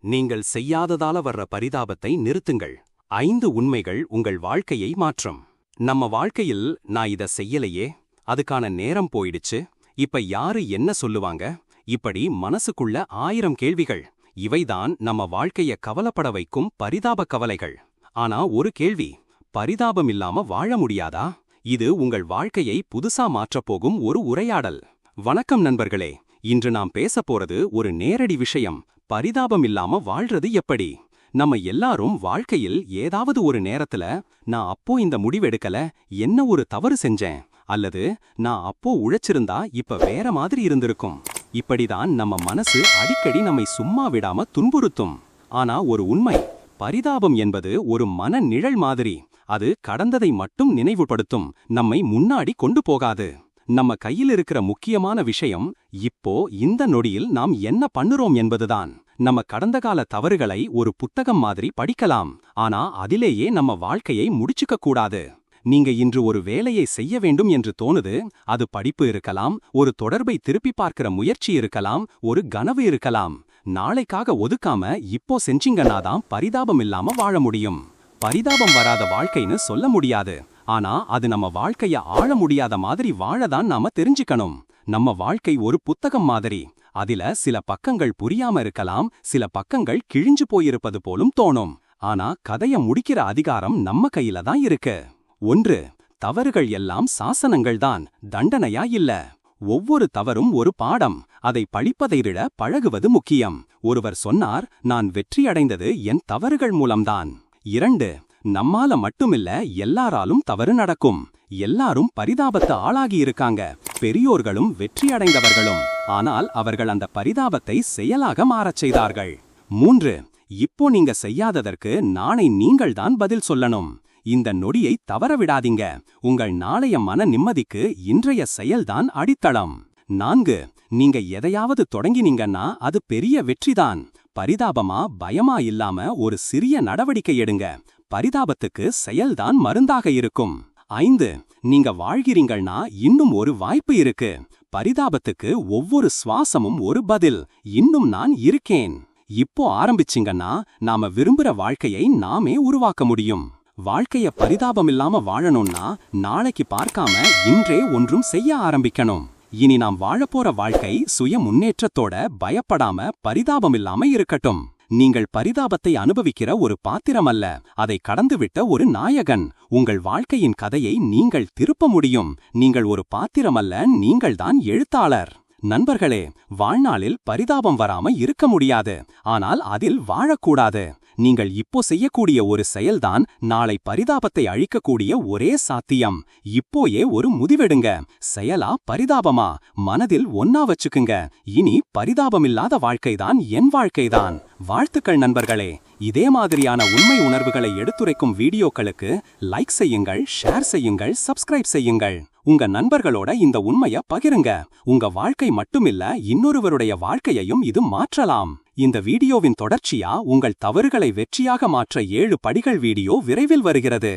நீங்கள் செய்யாததால வர்ற பரிதாபத்தை நிறுத்துங்கள். 5 உண்மைகள் உங்கள் வாழ்க்கையை மாற்றும். நம்ம வாழ்க்கையில் நான் இத செய்யலையே, அதுக்கான நேரம் போயிடுச்சு, இப்ப யாரு என்ன சொல்லுவாங்க, இப்படி மனசுக்குள்ள 1000 கேள்விகள். இவைதான் நம்ம வாழ்க்கைய கவலைப்பட வைக்கும் பரிதாப கவலைகள். ஆனா ஒரு கேள்வி, பரிதாபம் இல்லாம வாழ முடியாதா? இது உங்கள் வாழ்க்கையை புதுசா மாற்றப்போகும் ஒரு உரையாடல். வணக்கம் நண்பர்களே, இன்று நாம் பேசப் போறது ஒரு நேரடி விஷயம். பரிதாபம் இல்லாம வாழ்றது எப்படி? நம்ம எல்லாரும் வாழ்க்கையில் ஏதாவது ஒரு நேரத்துல நான் அப்போ இந்த முடிவெடுக்கல, என்ன ஒரு தவறு செஞ்சேன், அல்லது நான் அப்போ உழைச்சிருந்தா இப்ப வேற மாதிரி இருந்திருக்கும், இப்படிதான் நம்ம மனசு அடிக்கடி நம்மை சும்மா விடாம துன்புறுத்தும். ஆனா ஒரு உண்மை, பரிதாபம் என்பது ஒரு மன நிழல் மாதிரி. அது கடந்ததை மட்டும் நினைவுபடுத்தும், நம்மை முன்னாடி கொண்டு போகாது. நம்ம கையில் இருக்கிற முக்கியமான விஷயம் இப்போ இந்த நொடியில் நாம் என்ன பண்ணுறோம் என்பதுதான். நம்ம கடந்த கால தவறுகளை ஒரு புத்தகம் மாதிரி படிக்கலாம், ஆனா அதிலேயே நம்ம வாழ்க்கையை முடிச்சுக்க கூடாது. நீங்க இன்று ஒரு வேலையை செய்ய வேண்டும் என்று தோணுது. அது படிப்பு இருக்கலாம், ஒரு தொடர்பை திருப்பி பார்க்கிற முயற்சி இருக்கலாம், ஒரு கனவு இருக்கலாம். நாளைக்காக ஒதுக்காம இப்போ செஞ்சீங்கன்னாதான் பரிதாபம் இல்லாம வாழ முடியும். பரிதாபம் வராத வாழ்க்கைன்னு சொல்ல முடியாது, ஆனா அது நம்ம வாழ்க்கைய ஆழ முடியாத மாதிரி வாழதான் நாம தெரிஞ்சுக்கணும். நம்ம வாழ்க்கை ஒரு புத்தகம் மாதிரி. அதில சில பக்கங்கள் புரியாம இருக்கலாம், சில பக்கங்கள் கிழிஞ்சு போயிருப்பது போலும் தோணும். ஆனா கதைய முடிக்கிற அதிகாரம் நம்ம கையில தான் இருக்கு. 1. தவறுகள் எல்லாம் சாசனங்கள் தான், தண்டனையா இல்ல. ஒவ்வொரு தவறும் ஒரு பாடம். அதை படிப்பதை விட பழகுவது முக்கியம். ஒருவர் சொன்னார், நான் வெற்றியடைந்தது என் தவறுகள் மூலம்தான். 2. நம்மால மட்டுமில்ல, எல்லாராலும் தவறு நடக்கும். எல்லாரும் பரிதாபத்தை ஆளாகி இருக்காங்க, பெரியோர்களும் வெற்றி அடைந்தவர்களும். ஆனால் அவர்கள் அந்த பரிதாபத்தை செயலாக மாறச் செய்தார்கள். 3. இப்போ நீங்க செய்யாததற்கு நாளை நீங்கள்தான் பதில் சொல்லணும். இந்த நொடியை தவற விடாதீங்க. உங்கள் நாளைய மன நிம்மதிக்கு இன்றைய செயல்தான் அடித்தளம். 4. நீங்க எதையாவது தொடங்கினீங்கன்னா அது பெரிய வெற்றிதான். பரிதாபமா பயமா இல்லாம ஒரு சிறிய நடவடிக்கை எடுங்க. பரிதாபத்துக்கு செயல்தான் மருந்தாக இருக்கும். 5. நீங்க வாழ்கிறீங்கன்னா இன்னும் ஒரு வாய்ப்பு இருக்கு. பரிதாபத்துக்கு ஒவ்வொரு சுவாசமும் ஒரு பதில். இன்னும் நான் இருக்கேன். இப்போ ஆரம்பிச்சிங்கன்னா நாம விரும்புற வாழ்க்கையை நாமே உருவாக்க முடியும். வாழ்க்கைய பரிதாபம் இல்லாம வாழணும்னா நாளைக்கு பார்க்காம இன்றே ஒன்றும் செய்ய ஆரம்பிக்கணும். இனி நாம் வாழப்போற வாழ்க்கை சுய முன்னேற்றத்தோட, பயப்படாம பரிதாபம் இல்லாம இருக்கட்டும். நீங்கள் பரிதாபத்தை அனுபவிக்கிற ஒரு பாத்திரம் அல்ல, அதை கடந்துவிட்ட ஒரு நாயகன். உங்கள் வாழ்க்கையின் கதையை நீங்கள் திருப்ப முடியும். நீங்கள் ஒரு பாத்திரம் அல்ல, நீங்கள்தான் எழுத்தாளர். நண்பர்களே, வாழ்நாளில் பரிதாபம் வராம இருக்க முடியாது, ஆனால் அதில் வாழக்கூடாது. நீங்கள் இப்போ செய்யக்கூடிய ஒரு செயல்தான் நாளை பரிதாபத்தை அழிக்கக்கூடிய ஒரே சாத்தியம். இப்போயே ஒரு முடிவெடுங்க. செயலா பரிதாபமா? மனதில் ஒன்னா வச்சுக்குங்க. இனி பரிதாபமில்லாத வாழ்க்கைதான் என் வாழ்க்கைதான். வாழ்த்துக்கள் நண்பர்களே. இதே மாதிரியான உண்மை உணர்வுகளை எடுத்துரைக்கும் வீடியோக்களுக்கு லைக் செய்யுங்கள், ஷேர் செய்யுங்கள், சப்ஸ்கிரைப் செய்யுங்கள். உங்க நண்பர்களோட இந்த உண்மைய பகிருங்க. உங்க வாழ்க்கை மட்டுமில்ல, இன்னொருவருடைய வாழ்க்கையையும் இது மாற்றலாம். இந்த வீடியோவின் தொடர்ச்சியா உங்கள் தவறுகளை வெற்றியாக மாற்ற 7 படிகள் வீடியோ விரைவில் வருகிறது.